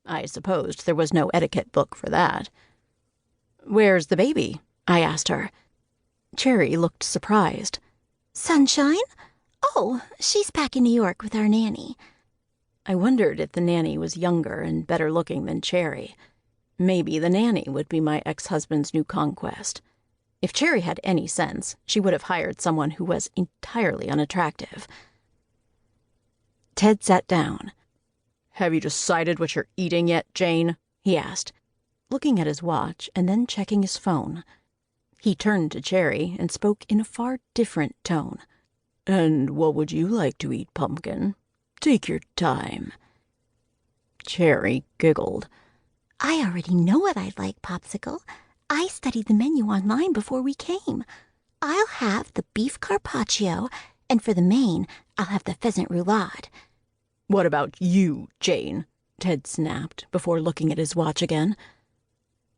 I supposed there was no etiquette book for that. "Where's the baby?" I asked her. Cherri looked surprised. "Sunshine? Oh, she's back in New York with our nanny." I wondered if the nanny was younger and better looking than Cherri. Maybe the nanny would be my ex-husband's new conquest. If Cherri had any sense, she would have hired someone who was entirely unattractive. Ted sat down. "Have you decided what you're eating yet, Jane?" he asked, looking at his watch and then checking his phone. He turned to Cherri and spoke in a far different tone. "And what would you like to eat, Pumpkin? Take your time." Cherri giggled. "I already know what I'd like, Popsicle. I studied the menu online before we came. I'll have the beef carpaccio, and for the main, I'll have the pheasant roulade." "What about you, Jane?" Ted snapped before looking at his watch again.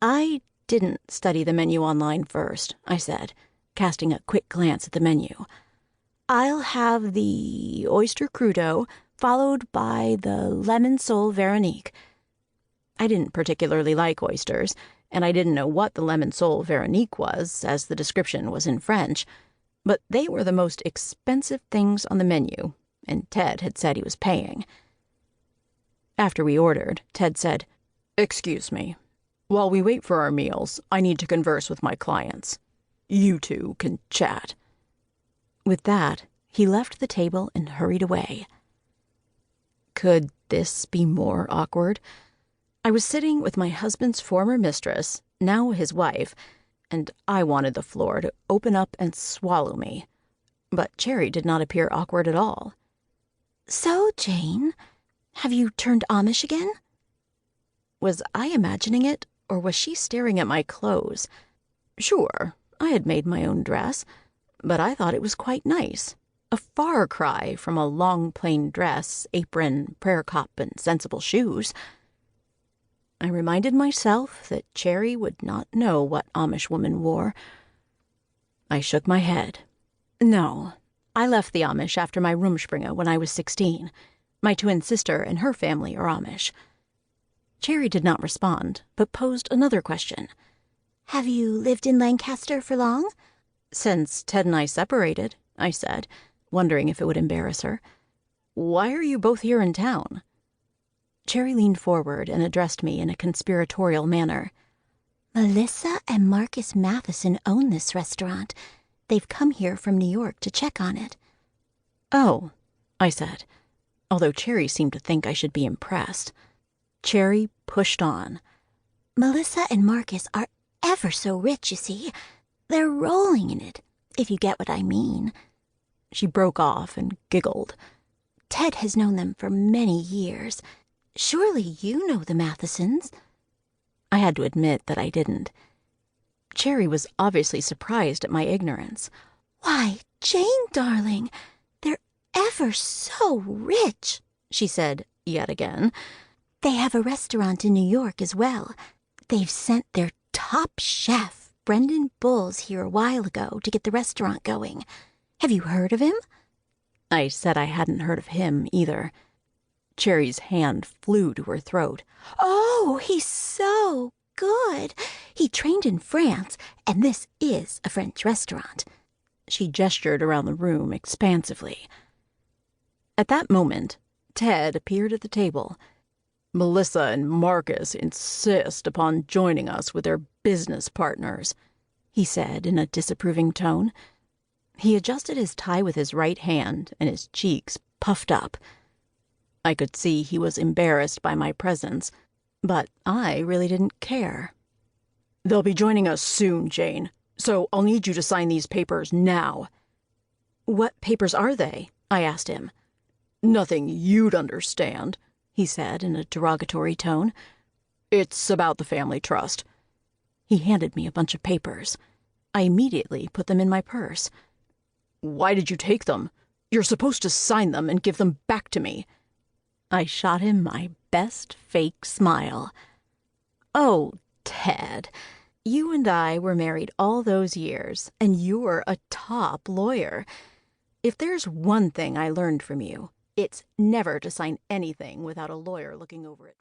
"I didn't study the menu online first," I said, casting a quick glance at the menu. "I'll have the oyster crudo, followed by the lemon sole Veronique." I didn't particularly like oysters, and I didn't know what the lemon sole Veronique was, as the description was in French, but they were the most expensive things on the menu, and Ted had said he was paying. After we ordered, Ted said, "Excuse me. While we wait for our meals, I need to converse with my clients. You two can chat." With that, he left the table and hurried away. Could this be more awkward? I was sitting with my husband's former mistress, now his wife, and I wanted the floor to open up and swallow me. But Cherri did not appear awkward at all. "So, Jane, have you turned Amish again?" Was I imagining it, or was she staring at my clothes? Sure, I had made my own dress, but I thought it was quite nice. A far cry from a long plain dress, apron, prayer cup, and sensible shoes. I reminded myself that Cherri would not know what Amish woman wore. I shook my head. No, I left the Amish after my Rumspringa when I was 16. My twin sister and her family are Amish. Cherri did not respond, but posed another question. "Have you lived in Lancaster for long?" "Since Ted and I separated," I said, wondering if it would embarrass her. "Why are you both here in town?" Cherri leaned forward and addressed me in a conspiratorial manner. "Melissa and Marcus Matheson own this restaurant. They've come here from New York to check on it." "Oh," I said, although Cherri seemed to think I should be impressed. Cherri pushed on. "Melissa and Marcus are ever so rich, you see. They're rolling in it, if you get what I mean." She broke off and giggled. "Ted has known them for many years. Surely you know the Mathesons." I had to admit that I didn't. Cherri was obviously surprised at my ignorance. "Why, Jane, darling, they're ever so rich," she said yet again. "They have a restaurant in New York as well. They've sent their top chef, Brendan Bulls, here a while ago to get the restaurant going. Have you heard of him?" I said I hadn't heard of him either. Cherri's hand flew to her throat. "Oh, he's so good. He trained in France, and this is a French restaurant." She gestured around the room expansively. At that moment, Ted appeared at the table. "Melissa and Marcus insist upon joining us with their business partners," he said in a disapproving tone. He adjusted his tie with his right hand, and his cheeks puffed up. I could see he was embarrassed by my presence, but I really didn't care. "They'll be joining us soon, Jane, so I'll need you to sign these papers now." "What papers are they?" I asked him. "Nothing you'd understand," he said in a derogatory tone. "It's about the family trust." He handed me a bunch of papers. I immediately put them in my purse. "Why did you take them? You're supposed to sign them and give them back to me." I shot him my best fake smile. "Oh, Ted, you and I were married all those years, and you're a top lawyer. If there's one thing I learned from you, it's never to sign anything without a lawyer looking over it."